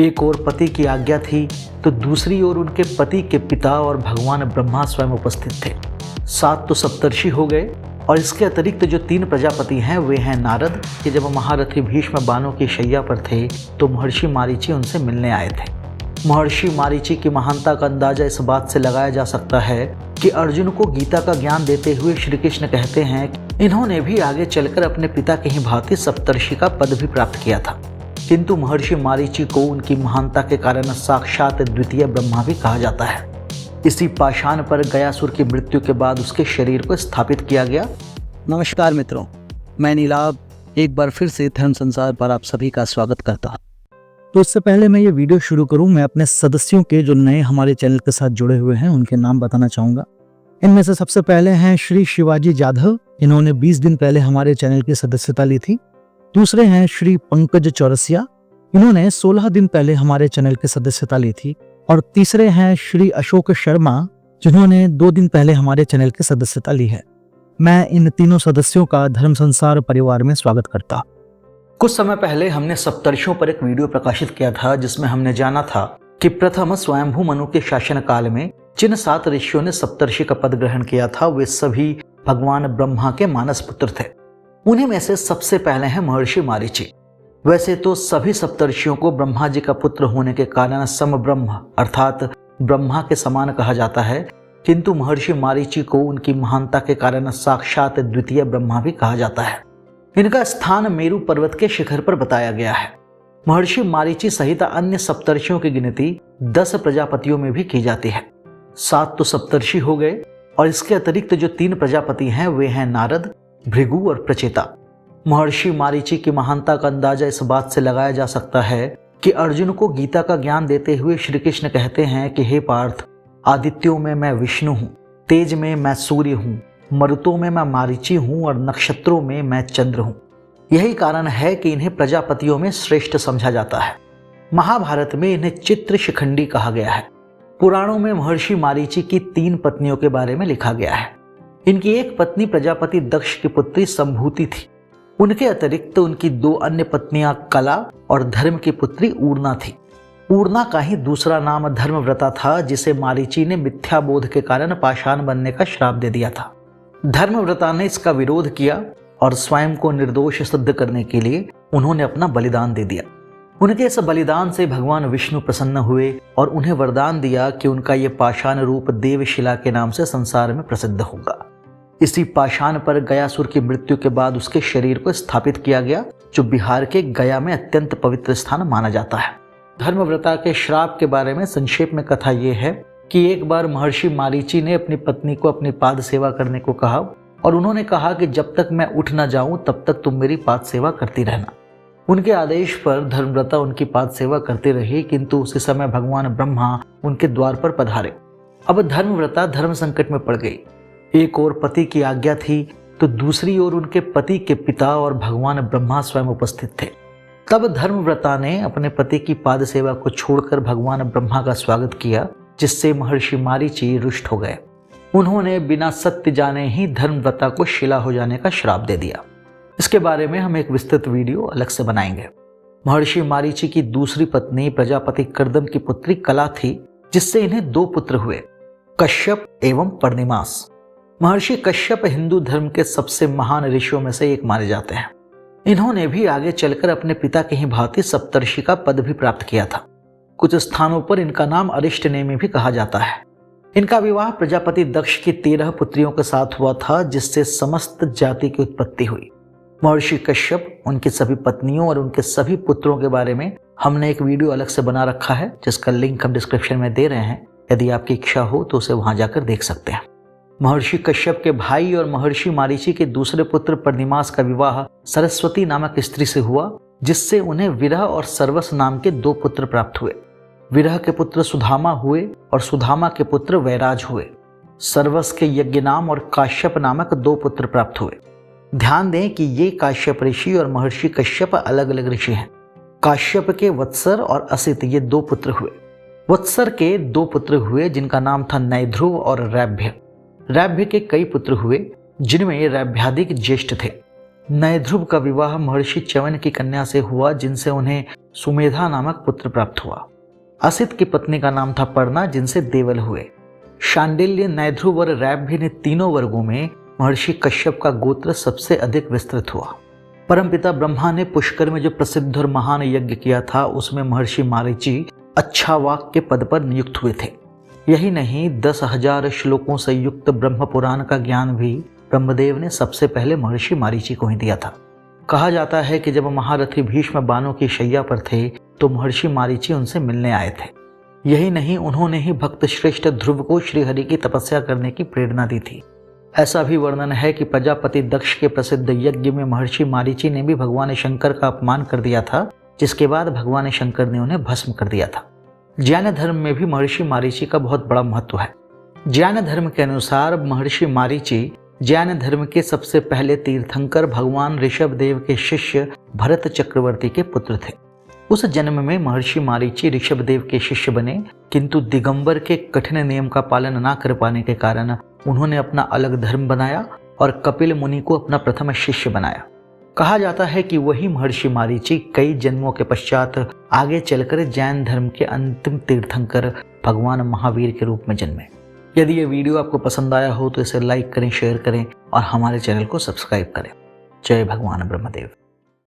एक ओर पति की आज्ञा थी तो दूसरी ओर उनके पति के पिता और भगवान ब्रह्मा स्वयं उपस्थित थे। 7 तो सप्तर्षि हो गए और इसके अतिरिक्त जो 3 प्रजापति हैं वे हैं नारद, कि जब महारथी भीष्म बाणों की शैया पर थे तो महर्षि मारीची उनसे मिलने आए थे। महर्षि मारीची की महानता का अंदाजा इस बात से लगाया जा सकता है कि अर्जुन को गीता का ज्ञान देते हुए श्री कृष्ण कहते हैं कि इन्होंने भी आगे चलकर अपने पिता के ही भांति सप्तर्षि का पद भी प्राप्त किया था, किंतु महर्षि मारीची को उनकी महानता के कारण साक्षात द्वितीय ब्रह्मा भी कहा जाता है। इसी पाषाण पर गयासुर की मृत्यु के बाद उसके शरीर को स्थापित किया गया। नमस्कार मित्रों, मैं नीलाभ एक बार फिर से धर्म संसार पर आप सभी का स्वागत करता हूँ। तो इससे पहले मैं ये वीडियो शुरू करूँ, मैं अपने सदस्यों के जो नए हमारे चैनल के साथ जुड़े हुए हैं उनके नाम बताना चाहूँगा। इनमें से सबसे पहले हैं श्री शिवाजी जाधव, इन्होंने 20 दिन पहले हमारे चैनल की सदस्यता ली थी। दूसरे हैं श्री पंकज चौरसिया, इन्होंने 16 दिन पहले हमारे चैनल की सदस्यता ली थी। और तीसरे हैं श्री अशोक शर्मा, जिन्होंने 2 दिन पहले हमारे चैनल की सदस्यता ली है। मैं इन तीनों सदस्यों का धर्म संसार परिवार में स्वागत करता हूं। कुछ समय पहले हमने सप्तर्षियों पर एक वीडियो प्रकाशित किया था जिसमें हमने जाना था कि प्रथम स्वयंभू मनु के शासन काल में जिन 7 ऋषियों ने सप्तर्षि का पद ग्रहण किया था वे सभी भगवान ब्रह्मा के मानस पुत्र थे। उन्हीं में से सबसे पहले हैं महर्षि मारीची। वैसे तो सभी सप्तर्षियों को ब्रह्मा जी का पुत्र होने के कारण समब्रह्म अर्थात ब्रह्मा के समान कहा जाता है, किंतु महर्षि मारीची को उनकी महानता के कारण साक्षात द्वितीय ब्रह्मा भी कहा जाता है। इनका स्थान मेरु पर्वत के शिखर पर बताया गया है। महर्षि मारीची सहित अन्य सप्तर्षियों की गिनती 10 प्रजापतियों में भी की जाती है। 7 तो सप्तर्षि हो गए और इसके अतिरिक्त जो 3 प्रजापति हैं वे हैं नारद, भृगु और प्रचेता। महर्षि मारीची की महानता का अंदाजा इस बात से लगाया जा सकता है कि अर्जुन को गीता का ज्ञान देते हुए श्री कृष्ण कहते हैं कि हे पार्थ, आदित्यों में मैं विष्णु हूँ, तेज में मैं सूर्य हूँ, मरुतों में मैं मारीची हूँ और नक्षत्रों में मैं चंद्र हूँ। यही कारण है कि इन्हें प्रजापतियों में श्रेष्ठ समझा जाता है। महाभारत में इन्हें चित्र शिखंडी कहा गया है। पुराणों में महर्षि मारीची की 3 पत्नियों के बारे में लिखा गया है। इनकी एक पत्नी प्रजापति दक्ष की पुत्री संभूति थी। उनके अतिरिक्त उनकी 2 अन्य पत्नियां कला और धर्म की पुत्री ऊर्ना थी। ऊर्ना का ही दूसरा नाम धर्मव्रता था, जिसे मारीची ने मिथ्या बोध के कारण पाषाण बनने का श्राप दे दिया था। धर्मव्रता ने इसका विरोध किया और स्वयं को निर्दोष सिद्ध करने के लिए उन्होंने अपना बलिदान दे दिया। उनके इस बलिदान से भगवान विष्णु प्रसन्न हुए और उन्हें वरदान दिया कि उनका ये पाषाण रूप देवशिला के नाम से संसार में प्रसिद्ध होगा। इसी पाषाण पर गयासुर की मृत्यु के बाद उसके शरीर को स्थापित किया गया, जो बिहार के गया में अत्यंत पवित्र स्थान माना जाता है। धर्मव्रता के श्राप के बारे में संक्षेप में कथा यह है कि एक बार महर्षि मारीची ने अपनी पत्नी को अपनी पाद सेवा करने को कहा और उन्होंने कहा कि जब तक मैं उठ न जाऊं तब तक तुम मेरी पाद सेवा करती रहना। उनके आदेश पर धर्मव्रता उनकी पाद सेवा करती रही, किंतु उसी समय भगवान ब्रह्मा उनके द्वार पर पधारे। अब धर्मव्रता धर्म संकट में पड़ गई। एक ओर पति की आज्ञा थी तो दूसरी ओर उनके पति के पिता और भगवान ब्रह्मा स्वयं उपस्थित थे। तब धर्मव्रता ने अपने पति की पाद सेवा को छोड़कर भगवान ब्रह्मा का स्वागत किया, जिससे महर्षि मारीची रुष्ट हो गए। उन्होंने बिना सत्य जाने ही धर्मव्रता को शिला हो जाने का श्राप दे दिया। इसके बारे में हम एक विस्तृत वीडियो अलग से बनाएंगे। महर्षि मारीची की दूसरी पत्नी प्रजापति कर्दम की पुत्री कला थी, जिससे इन्हें 2 पुत्र हुए, कश्यप एवं पर्णिमास। महर्षि कश्यप हिंदू धर्म के सबसे महान ऋषियों में से एक माने जाते हैं। इन्होंने भी आगे चलकर अपने पिता के ही भांति सप्तर्षि का पद भी प्राप्त किया था। कुछ स्थानों पर इनका नाम अरिष्टनेमि भी कहा जाता है। इनका विवाह प्रजापति दक्ष की 13 पुत्रियों के साथ हुआ था, जिससे समस्त जाति की उत्पत्ति हुई। महर्षि कश्यप, उनकी सभी पत्नियों और उनके सभी पुत्रों के बारे में हमने एक वीडियो अलग से बना रखा है, जिसका लिंक हम डिस्क्रिप्शन में दे रहे हैं। यदि आपकी इच्छा हो तो उसे वहां जाकर देख सकते हैं। महर्षि कश्यप के भाई और महर्षि मारीची के दूसरे पुत्र पर्णिमास का विवाह सरस्वती नामक स्त्री से हुआ, जिससे उन्हें विरह और सर्वस नाम के 2 पुत्र प्राप्त हुए। विरह के पुत्र सुधामा हुए और सुधामा के पुत्र वैराज हुए। सर्वस के यज्ञनाम और काश्यप नामक 2 पुत्र प्राप्त हुए। ध्यान दें कि ये काश्यप ऋषि और महर्षि कश्यप अलग अलग ऋषि हैं। काश्यप के वत्सर और असित ये 2 पुत्र हुए। वत्सर के 2 पुत्र हुए, जिनका नाम था नैध्रुव और रैभ्य। रैभ्य के कई पुत्र हुए, जिनमें रैभ्यादिक ज्येष्ठ थे। नैध्रुव का विवाह महर्षि च्यवन की कन्या से हुआ, जिनसे उन्हें सुमेधा नामक पुत्र प्राप्त हुआ। असित की पत्नी का नाम था पर्णा, जिनसे देवल हुए। शांडिल्य, नैध्रुव और रैभ्य ने तीनों वर्गों में महर्षि कश्यप का गोत्र सबसे अधिक विस्तृत हुआ। परमपिता ब्रह्मा ने पुष्कर में जो प्रसिद्ध और महान यज्ञ किया था, उसमें महर्षि मारीची अच्छावाक के पद पर नियुक्त हुए थे। यही नहीं, 10,000 श्लोकों से युक्त ब्रह्म पुराण का ज्ञान भी ब्रह्मदेव ने सबसे पहले महर्षि मारीची को ही दिया था। कहा जाता है कि जब महारथी भीष्म बाणों की शैया पर थे तो महर्षि मारीची उनसे मिलने आए थे। यही नहीं, उन्होंने ही भक्त श्रेष्ठ ध्रुव को श्रीहरि की तपस्या करने की प्रेरणा दी थी। ऐसा भी वर्णन है कि प्रजापति दक्ष के प्रसिद्ध यज्ञ में महर्षि मारीची ने भी भगवान शंकर का अपमान कर दिया था, जिसके बाद भगवान शंकर ने उन्हें भस्म कर दिया था। जैन धर्म में भी महर्षि मारीची का बहुत बड़ा महत्व है। जैन धर्म के अनुसार महर्षि मारीची जैन धर्म के सबसे पहले तीर्थंकर भगवान ऋषभ देव के शिष्य भरत चक्रवर्ती के पुत्र थे। उस जन्म में महर्षि मारीची ऋषभ देव के शिष्य बने, किंतु दिगंबर के कठिन नियम का पालन न कर पाने के कारण उन्होंने अपना अलग धर्म बनाया और कपिल मुनि को अपना प्रथम शिष्य बनाया। कहा जाता है कि वही महर्षि मारीची कई जन्मों के पश्चात आगे चलकर जैन धर्म के अंतिम तीर्थंकर भगवान महावीर के रूप में जन्मे। यदि ये वीडियो आपको पसंद आया हो तो इसे लाइक करें, शेयर करें और हमारे चैनल को सब्सक्राइब करें। जय भगवान ब्रह्मदेव।